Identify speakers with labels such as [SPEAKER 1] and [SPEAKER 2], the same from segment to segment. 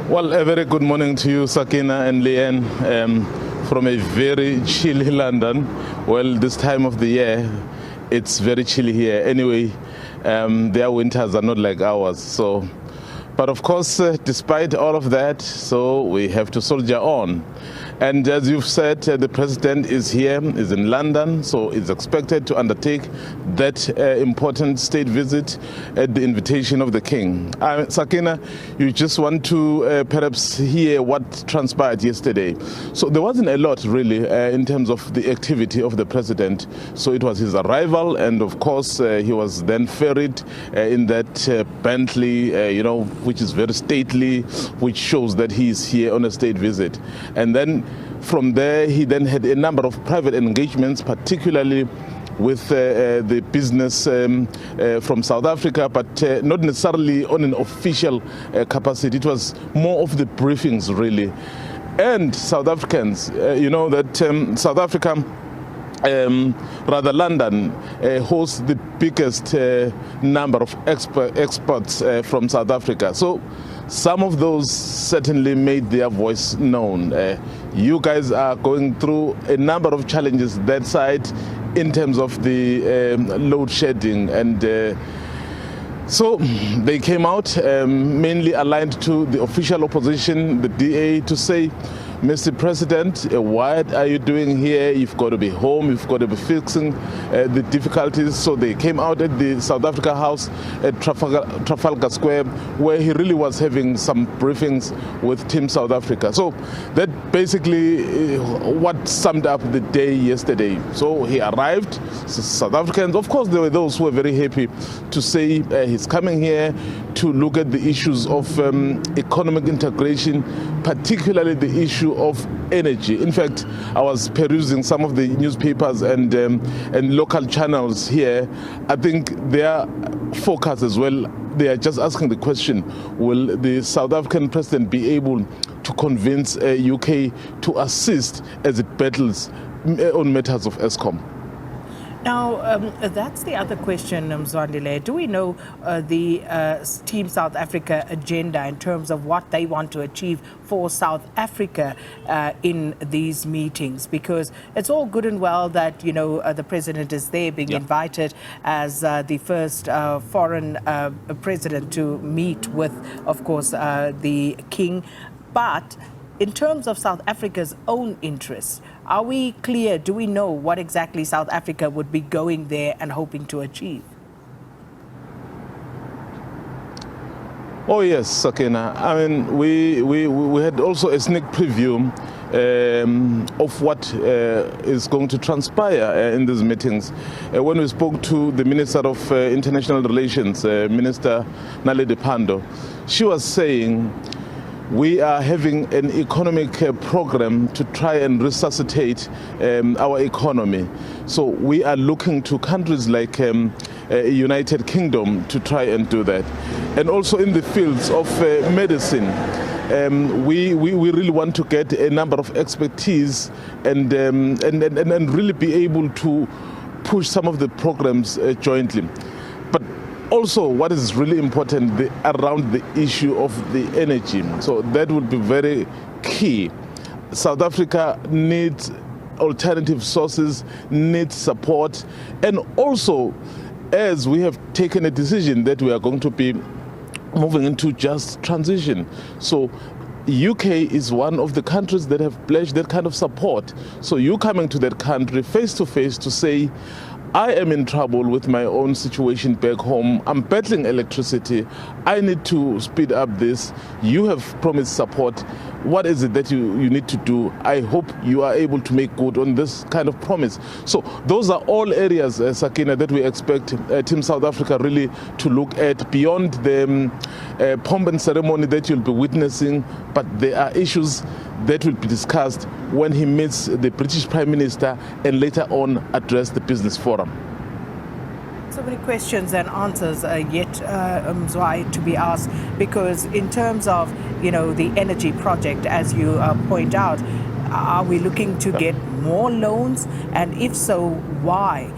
[SPEAKER 1] Well, a very good morning to you, Sakina and Leanne, from a very chilly London. Well, this time of the year, it's very chilly here. Anyway, their winters are not like ours. But of course, despite all of that, so we have to soldier on. And as you've said, the president is here, is in London, so is expected to undertake that important state visit at the invitation of the king. Sakina, you just want to perhaps hear what transpired yesterday. So there wasn't a lot really in terms of the activity of the president. So it was his arrival, and of course he was then ferried in that Bentley, which is very stately, which shows that he is here on a state visit. And then from there, he then had a number of private engagements, particularly with the business from South Africa, but not necessarily on an official capacity. It was more of the briefings, really. And South Africans, that South Africa, London, hosts the biggest number of experts from South Africa. So some of those certainly made their voice known. You guys are going through a number of challenges that side in terms of the load shedding, and so they came out mainly aligned to the official opposition, the DA, to say, Mr. President, what are you doing here? You've got to be home, you've got to be fixing the difficulties. So they came out at the South Africa House at Trafalgar Square, where he really was having some briefings with Team South Africa. So that basically what summed up the day yesterday. So he arrived, South Africans, of course there were those who were very happy to say he's coming here to look at the issues of economic integration, particularly the issue of energy. In fact, I was perusing some of the newspapers and local channels here. I think their focus as well, they are just asking the question, will the South African president be able to convince UK to assist as it battles on matters of Eskom?
[SPEAKER 2] Now, that's the other question, Mzwandile. Do we know the Team South Africa agenda in terms of what they want to achieve for South Africa in these meetings? Because it's all good and well that, the president is there being invited as the first foreign president to meet with, of course, the king. But in terms of South Africa's own interests, are we clear? Do we know what exactly South Africa would be going there and hoping to achieve?
[SPEAKER 1] Oh yes, Sakina. I mean, we had also a sneak preview of what is going to transpire in these meetings. When we spoke to the Minister of International Relations, Minister Naledi Pandor, she was saying, we are having an economic program to try and resuscitate our economy. So we are looking to countries like United Kingdom to try and do that. And also in the fields of medicine, we really want to get a number of expertise and really be able to push some of the programs jointly. But also, what is really important around the issue of the energy. So that would be very key. South Africa needs alternative sources, needs support, and also, as we have taken a decision that we are going to be moving into just transition. So UK is one of the countries that have pledged that kind of support. So you coming to that country face to face to say, I am in trouble with my own situation back home. I'm battling electricity. I need to speed up this. You have promised support. What is it that you need to do? I hope you are able to make good on this kind of promise. So those are all areas, Sakina, that we expect Team South Africa really to look at beyond the pomp and ceremony that you'll be witnessing. But there are issues that will be discussed when he meets the British Prime Minister and later on address the business forum.
[SPEAKER 2] So many questions and answers yet, Mzwai, to be asked, because in terms of, the energy project, as you point out, are we looking to get more loans? And if so, why?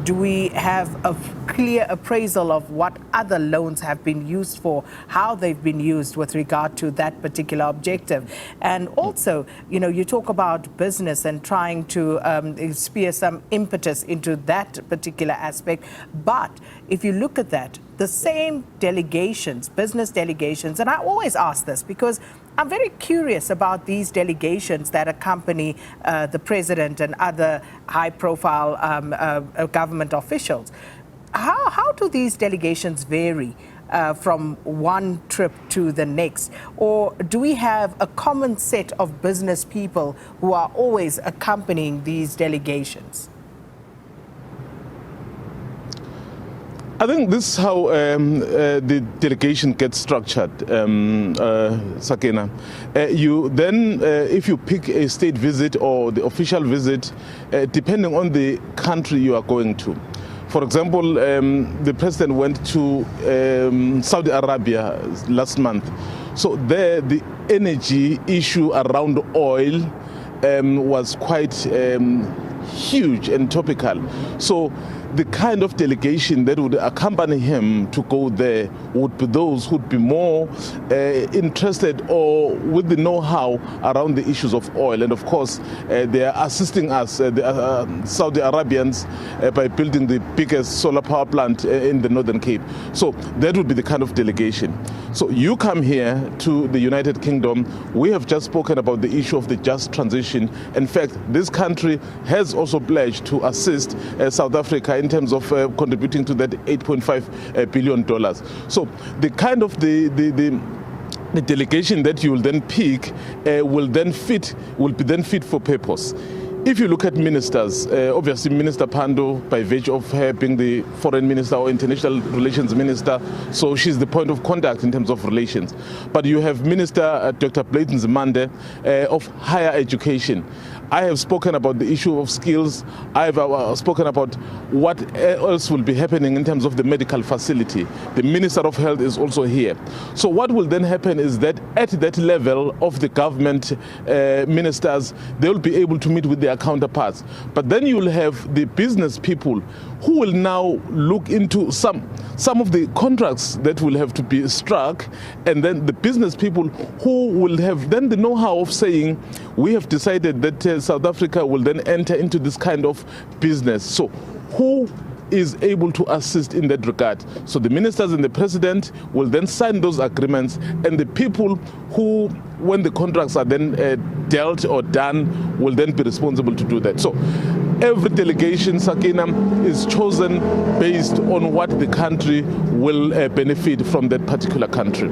[SPEAKER 2] Do we have a clear appraisal of what other loans have been used for, how they've been used with regard to that particular objective? And also, you know, you talk about business and trying to spear some impetus into that particular aspect. But if you look at that, the same delegations, business delegations, and I always ask this because I'm very curious about these delegations that accompany the president and other high-profile government officials. How do these delegations vary from one trip to the next? Or do we have a common set of business people who are always accompanying these delegations?
[SPEAKER 1] I think this is how the delegation gets structured, Sakina. You then, if you pick a state visit or the official visit, depending on the country you are going to. For example, the president went to Saudi Arabia last month. So there, the energy issue around oil was quite huge and topical. So the kind of delegation that would accompany him to go there would be those who would be more interested or with the know-how around the issues of oil. And of course, they are assisting us, the Saudi Arabians, by building the biggest solar power plant in the Northern Cape. So that would be the kind of delegation. So you come here to the United Kingdom. We have just spoken about the issue of the just transition. In fact, this country has also pledged to assist South Africa in terms of contributing to that $8.5 billion. So the kind of the delegation that you will then pick will be then fit for purpose. If you look at ministers, obviously Minister Pandor, by virtue of her being the foreign minister or international relations minister, so she's the point of contact in terms of relations. But you have Minister Dr. Mzwandile Mbeje of higher education. I have spoken about the issue of skills. I have spoken about what else will be happening in terms of the medical facility. The Minister of Health is also here. So what will then happen is that at that level of the government ministers, they will be able to meet with their counterparts. But then you will have the business people who will now look into some of the contracts that will have to be struck, and then the business people who will have then the know-how of saying, we have decided that South Africa will then enter into this kind of business. So who is able to assist in that regard? So the ministers and the president will then sign those agreements, and the people who, when the contracts are then dealt or done, will then be responsible to do that. So every delegation, Sakina, is chosen based on what the country will benefit from that particular country.